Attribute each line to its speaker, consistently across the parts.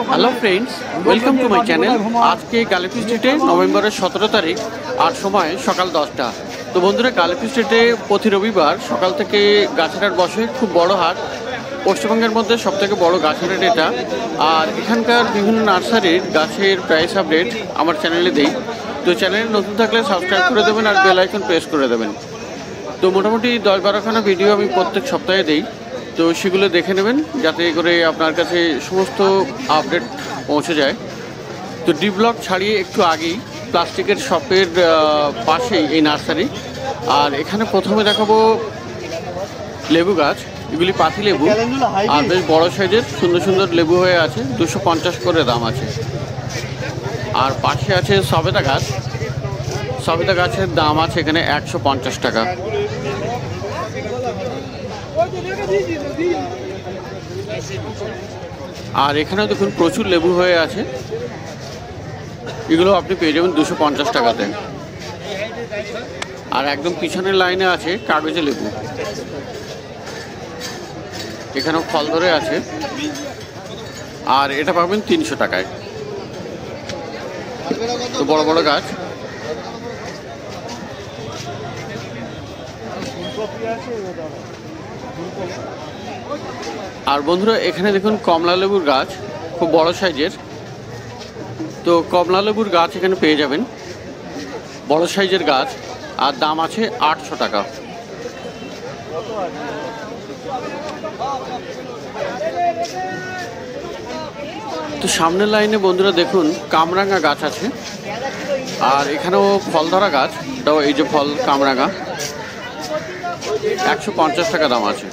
Speaker 1: Hello friends, welcome to my channel. আজকে গালিফি স্ট্রিটে নভেম্বরের 17 তারিখ আর সময় সকাল 10টা। তো বন্ধুরা, গালিফি স্ট্রিটে প্রতি রবিবার সকাল থেকে গাছের হাট বসে, খুব বড় হাট, পশ্চিমবঙ্গের মধ্যে সবথেকে বড় গাছের হাট এটা। আর এখানকার বিভিন্ন নার্সারির গাছের প্রাইস আপডেট আমার চ্যানেলে দেই। তো চ্যানেলে নতুন থাকলে সাবস্ক্রাইব করে দেবেন আর বেল আইকন প্রেস করে দেবেন। তো মোটামুটি 10-12খানা ভিডিও আমি প্রত্যেক সপ্তাহে দিই, তো সেগুলো দেখে নেবেন যাতে করে আপনার কাছে সমস্ত আপডেট পৌঁছে যায়। তো ডি ব্লক ছাড়িয়ে একটু আগেই প্লাস্টিকের শপের পাশেই এই নার্সারি। আর এখানে প্রথমে দেখাবো লেবু গাছ। এগুলি পাতি লেবু আর বেশ বড় সাইজের সুন্দর সুন্দর লেবু হয়ে আছে, 250 করে দাম আছে। আর পাশে আছে সবেদা গাছ। সবেদা গাছের দাম আছে এখানে 150 টাকা। আর এখানেও দেখুন প্রচুর লেবু হয়ে আছে, এগুলো আপনি পেয়ে যাবেন 250 টাকাতে। আর একদম পিছনের লাইনে আছে কাগজে লেবু, এখানেও ফল ধরে আছে, আর এটা পাবেন 300 টাকায়। তো বড় বড় গাছ। আর বন্ধুরা, এখানে দেখুন কমলা লেবুর গাছ, খুব বড় সাইজের। তো কমলা লেবুর গাছ এখানে পেয়ে যাবেন, বড় সাইজের গাছ, আর দাম আছে 800 টাকা। তো সামনের লাইনে বন্ধুরা দেখুন কামরাঙা গাছ আছে, আর এখানেও ফল ধরা গাছ, এটাও এই যে ফল কামরাঙা, 150 টাকা দাম আছে।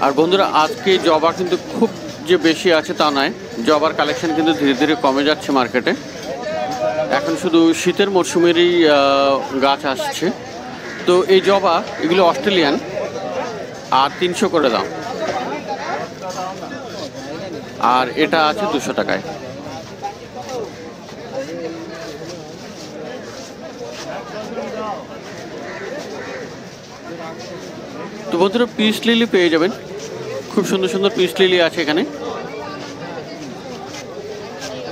Speaker 1: আর বন্ধুরা, আজকে জবা কিন্তু খুব যে বেশি আছে তা নয়, জবার কালেকশন কিন্তু ধীরে ধীরে কমে যাচ্ছে মার্কেটে। এখন শুধু শীতের মরশুমেরই গাছ আসছে। তো এই জবা এগুলো অস্ট্রেলিয়ান, আর 300 করে দাম। আর এটা আছে 200 টাকায়। তো বন্ধুরা, পিস লিলি পেয়ে যাবেন, খুব সুন্দর সুন্দর পিস লিলি আছে এখানে,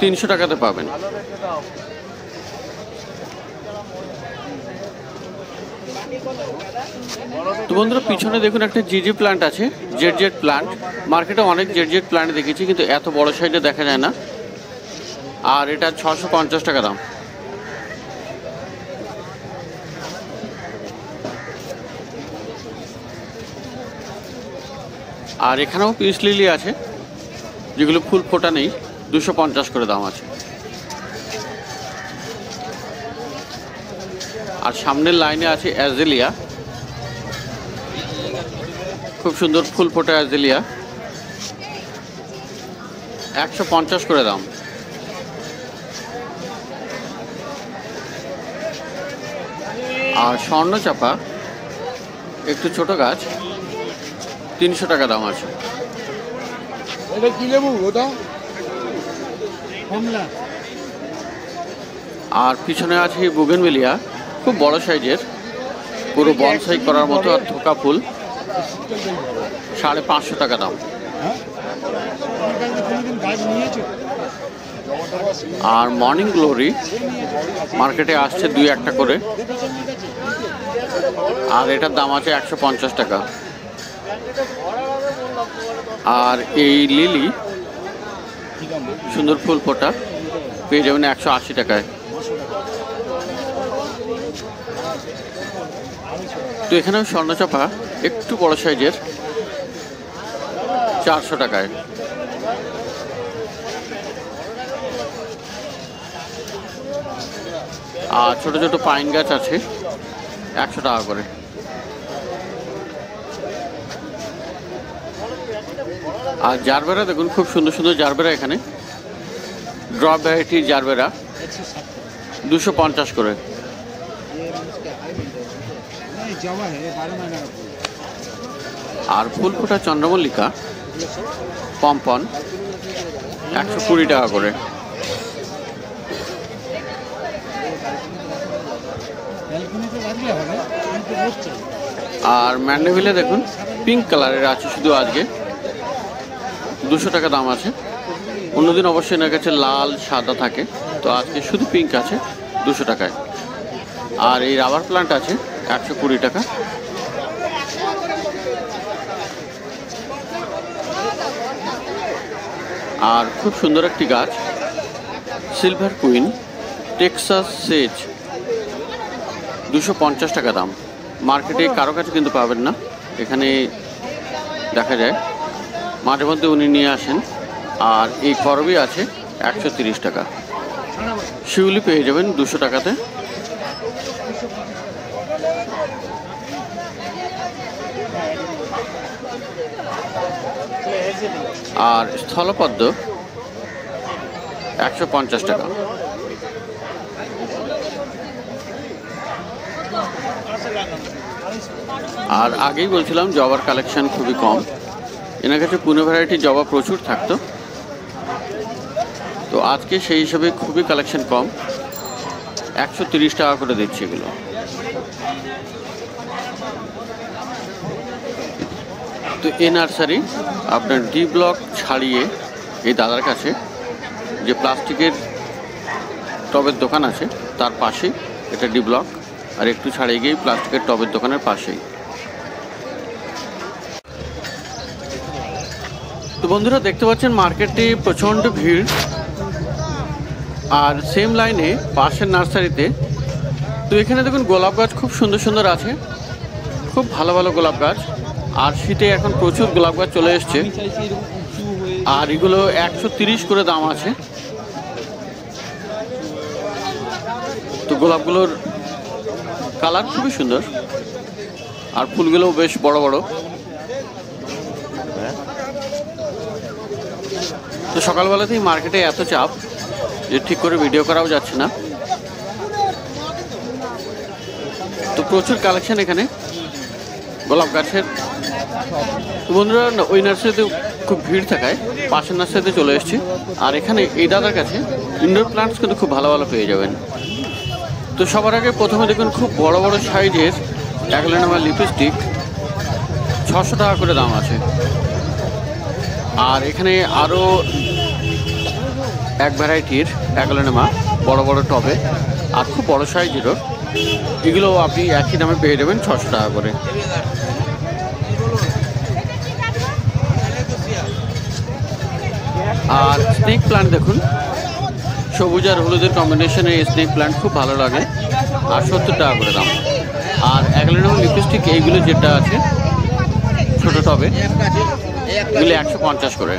Speaker 1: 300 টাকাতে পাবেন। তো বন্ধুরা, পিছনে দেখুন একটা জিজি প্ল্যান্ট আছে, জেড প্ল্যান্ট। মার্কেটে অনেক জেড প্ল্যান্ট দেখেছি, কিন্তু এত বড় সাইজে দেখা যায় না। আর এটা 650 টাকা দাম। আর এখানেও পিস লিলি আছে, যেগুলো ফুল ফোটা নেই, 250 করে দাম আছে। আর সামনের লাইনে আছে অ্যাজেলিয়া, খুব সুন্দর ফুল ফোটা অ্যাজেলিয়া, 150 করে দাম। আর স্বর্ণচাপা একটু ছোট গাছ, 300 টাকা দাম আছে।
Speaker 2: এটা কি লেবু ওটা? কমলা।
Speaker 1: আর পিছনে আছে বুগেনভেলিয়া, খুব বড় সাইজের, পুরো বনসাই করার মতো, আর থোকা ফুল, 550 টাকা দাম। আর মর্নিং গ্লোরি মার্কেটে আসছে 2-1টা করে, আর এটার দাম আছে 150 টাকা। আর এই লিলি সুন্দর ফুল ফোটা পেয়ে যাবেন 180 টাকায়। তো এখানেও স্বর্ণচাপা একটু বড় সাইজের, 400 টাকায়। আর ছোট ছোট পাইন গাছ আছে, 100 টাকা করে। আর জারবেরা দেখুন, খুব সুন্দর সুন্দর জারবেরা এখানে, ড্রপ ভ্যারাইটির জারবেরা, 250 করে। আর ফুল ফোটা চন্দ্রমল্লিকা পম্পন, 120 টাকা করে। আর ম্যান্ডেভিলে দেখুন পিঙ্ক কালারের আছে শুধু আজকে, 200 টাকা দাম আছে। অন্যদিন অবশ্যই এনার কাছে লাল সাদা থাকে, তো আজকে শুধু পিঙ্ক আছে 200 টাকায়। আর এই রাবার প্লান্ট আছে 120 টাকা। আর খুব সুন্দর একটি গাছ সিলভার কুইন টেক্সাস সেজ, 250 টাকা দাম। মার্কেটে কারো কাছে কিন্তু পাবেন না, এখানে দেখা যায় মাঝে মধ্যে উনি নিয়ে আসেন। আর এই করবি আছে 130 টাকা। শিউলি পেয়ে যাবেন 200 টাকাতে। আর স্থলপদ্ম 150 টাকা। আর আগেই বলছিলাম জবার কালেকশন খুবই কম, এনার কাছে পুনে ভ্যারাইটি জবা প্রচুর থাকতো, তো আজকে সেই হিসাবে খুবই কালেকশন কম, 130 টাকা করে দিচ্ছে এগুলো। তো এই নার্সারি আপনার ডি ব্লক ছাড়িয়ে এই দাদার কাছে যে প্লাস্টিকের টবের দোকান আছে তার পাশেই এটা ডি ব্লক, আর একটু ছাড়িয়ে গিয়ে প্লাস্টিকের টবের দোকানের পাশেই। তো বন্ধুরা দেখতে পাচ্ছেন মার্কেটে প্রচণ্ড ভিড়, আর সেম লাইনে পাশের নার্সারিতে তো এখানে দেখুন গোলাপ গাছ খুব সুন্দর সুন্দর আছে, খুব ভালো ভালো গোলাপ গাছ। আর শীতে এখন প্রচুর গোলাপ গাছ চলে এসছে, আর এগুলো 130 করে দাম আছে। তো গোলাপগুলোর কালার খুবই সুন্দর, আর ফুলগুলোও বেশ বড় বড়। তো সকালবেলাতেই মার্কেটে এত চাপ যে ঠিক করে ভিডিও করাও যাচ্ছে না, তো প্রচুর কালেকশন এখানে গোলাপ গাছের। তো বন্ধুরা ওই নার্সারিতে খুব ভিড় থাকায় পাশের নার্সারিতে চলে এসেছি, আর এখানে এই দাদার কাছে ইনডোর প্লান্টস কিন্তু খুব ভালো ভালো পেয়ে যাবেন। তো সবার আগে প্রথমে দেখুন খুব বড় বড় সাইজের অ্যাগলেনামা লিপস্টিক 600 টাকা করে দাম আছে। আর এখানে আরও এক ভ্যারাইটির অ্যাগলেনামা বড় বড় টবে আর খুব বড় সাইজেরও, এগুলো আপনি একই দামে পেয়ে যাবেন 600 টাকা করে। আর স্নেক প্লান্ট দেখুন, সবুজ আর হলুদের কম্বিনেশনে স্নেক প্লান্ট খুব ভালো লাগে, আর 70 টাকা করে দাম। আর অ্যাগলেনামা লিপস্টিক এইগুলো যেটা আছে ছোটো টবে, এগুলো 150 করে।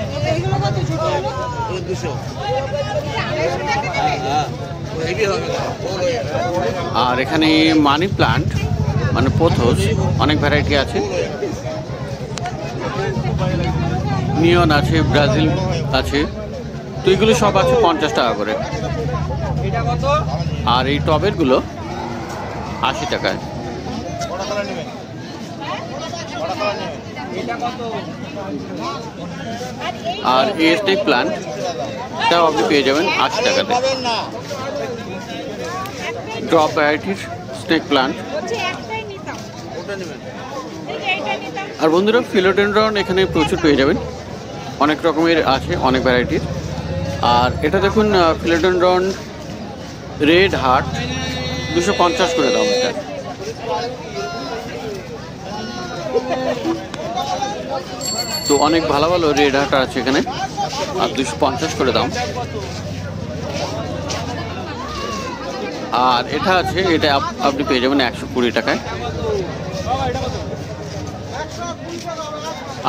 Speaker 1: আর এখানে মানি প্লান্ট মানে পোথোস অনেক ভ্যারাইটি আছে, নিয়ন আছে, ব্রাজিল আছে, তো এগুলো সব আছে 50 টাকা করে। আর এই টবেরগুলো 80 টাকায়। আর এই স্নেক প্লান্ট তাও আপনি পেয়ে যাবেন 80 টাকাতে। ড্রপ ভ্যারাইটির স্নেক প্লান্ট। আর বন্ধুরা ফিলোডেনড্রন এখানে প্রচুর পেয়ে যাবেন, অনেক রকমের আছে, অনেক ভ্যারাইটির। আর এটা দেখুন ফিলোডেনড্রন রেড হার্ট 250 করে দাম এটা। তো অনেক ভালো ভালো রেড হার্ট আছে এখানে, আর 250 করে দাম। আর এটা আছে, এটা আপনি পেয়ে যাবেন 120 টাকায়।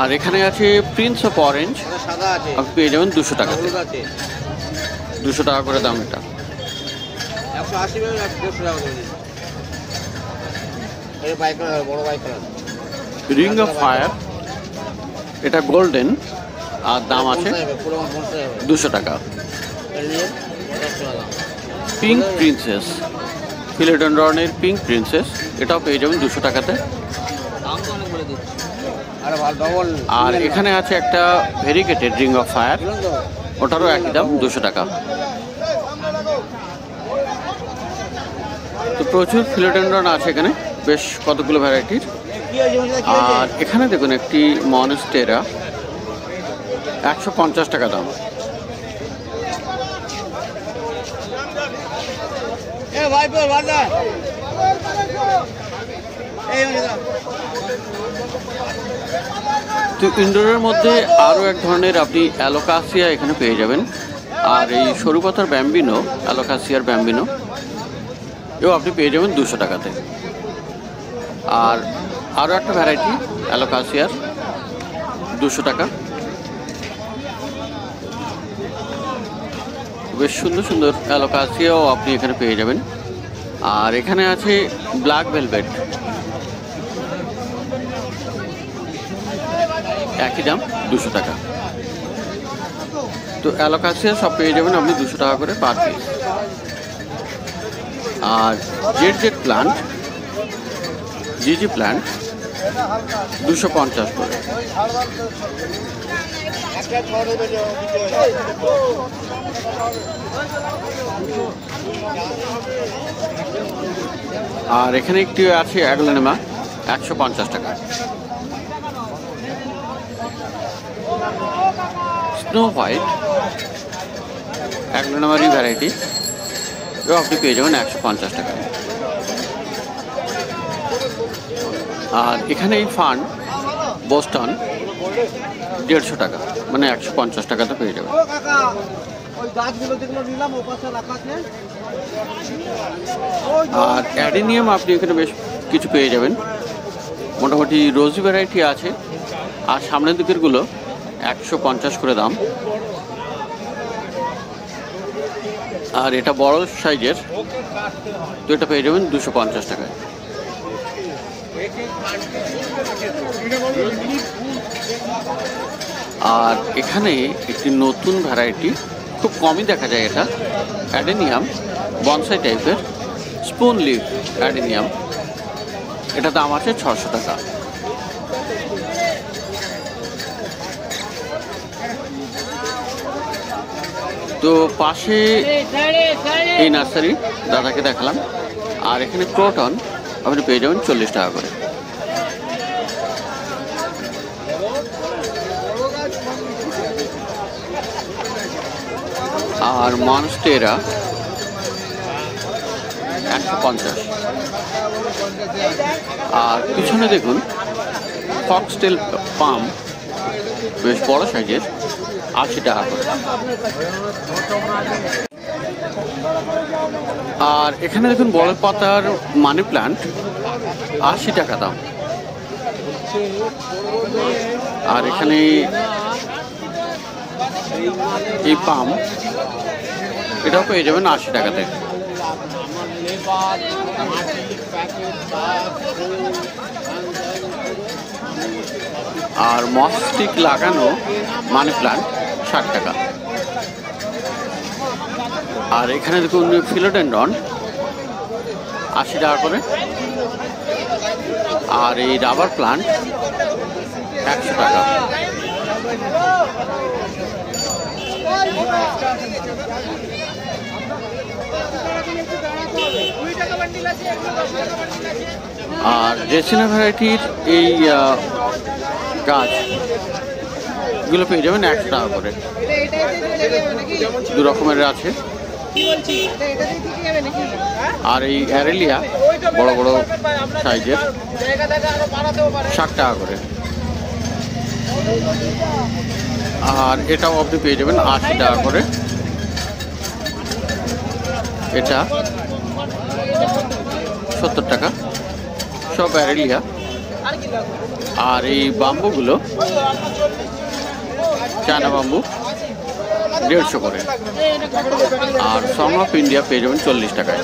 Speaker 1: আর এখানে আছে প্রিন্স অফ অরেঞ্জ, আপনি পেয়ে যাবেন 200 টাকাতে। 200 টাকা করে দাম এটা। রিং অফ ফায়ার, এটা গোল্ডেন, আর দাম আছে 200 টাকা। পিঙ্ক প্রিন্সেস, ফিলোডেনড্রনের পিঙ্ক প্রিন্সেস, এটাও পেয়ে যাবেন 200 টাকাতে। আর এখানে আছে একটা ভেরিগেটেড রিং অফ ফায়ার, ওটারও একই দাম 200 টাকা। তো প্রচুর ফিলোডেনড্রন আছে এখানে, বেশ কতগুলো ভ্যারাইটির। আর এখানে দেখুন একটি মনস্টেরা 150 টাকা দাম। তো ইনডোরের মধ্যে আরও এক ধরনের আপনি অ্যালোকাসিয়া এখানে পেয়ে যাবেন। আর এই সরু পাতার ব্যাম্বিনো, অ্যালোকাসিয়ার ব্যাম্বিনো এও আপনি পেয়ে যাবেন 200 টাকাতে। আর আরও একটা ভ্যারাইটি অ্যালোকাসিয়ার 200 টাকা। বেশ সুন্দর সুন্দর অ্যালোকাসিয়াও আপনি এখানে পেয়ে যাবেন। আর এখানে আছে ব্ল্যাক ভেলভেট, একই দাম 200 টাকা। তো অ্যালোকাসিয়া সব পেয়ে যাবেন আপনি 200 টাকা করে পার পিস। আর জেড প্লান্ট, জিজি প্লান্ট 250 করে। আর এখানে একটি আছে অ্যাগলোনেমা 150 টাকা। স্নো হোয়াইট অ্যাগলোনেমারই ভ্যারাইটি, এও আপনি পেয়ে যাবেন 150 টাকা। আর এখানে এই ফান্ড বোস্টন 150 টাকা, মানে 150 টাকাতে পেয়ে যাবেন। আর অ্যাডেনিয়াম আপনি এখানে বেশ কিছু পেয়ে যাবেন, মোটামুটি রোজি ভ্যারাইটি আছে। আর সামনের দিকেরগুলো 150 করে দাম। আর এটা বড় সাইজের, তো এটা পেয়ে যাবেন 250 টাকায়। আর এখানে একটি নতুন ভ্যারাইটি, খুব কমই দেখা যায়, এটা অ্যাডেনিয়াম বনসাই টাইপের স্পুন লিভ অ্যাডেনিয়াম। এটা দাম আছে 600 টাকা। তো পাশে এই নার্সারি দাদাকে দেখালাম। আর এখানে ক্রোটন আপনি পেয়ে যাবেন 40 টাকা করে। আর মনস্টেরা 150। আর পিছনে দেখুন ফক্সটেল পাম, বেশ বড় সাইজের, 80 টাকা করে। আর এখানে দেখুন বড় পাতার মানি প্ল্যান্ট 80 টাকা দাম। আর এখানে এই পাম, এটাও পেয়ে যাবেন 80 টাকাতে। আর মসস্টিক লাগানো মানি প্ল্যান্ট 60 টাকা। আর এখানে দেখুন ফিলোডেন্ড্রন 80 টাকা করে। আর এই রাবার প্লান্ট 100 টাকা। আর জেসিনা ভ্যারাইটির এই গাছগুলো পেয়ে যাবেন 100 টাকা করে। দু রকমের আছে। আর এই অ্যারেলিয়া বড় বড় সাইজের 60 টাকা করে। আর এটাও আপনি পেয়ে যাবেন 80 টাকা করে। এটা 70 টাকা, সব অ্যারেলিয়া। আর এই বাম্বুগুলো চায়না বাম্বু 150 করে। আর সং অফ ইন্ডিয়া পেয়ে যাবেন 40 টাকায়।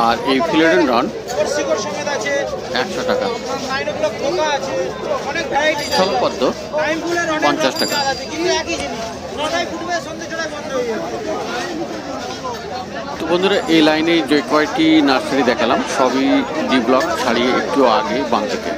Speaker 1: আর এই ফিলোডেন্ড্রন 100 টাকা। স্থলপদ্ম 50 টাকা। তো বন্ধুরা, এই লাইনে যে কয়টি নার্সারি দেখালাম সবই ডি ব্লক ছাড়িয়ে একটু আগে বাম থেকে।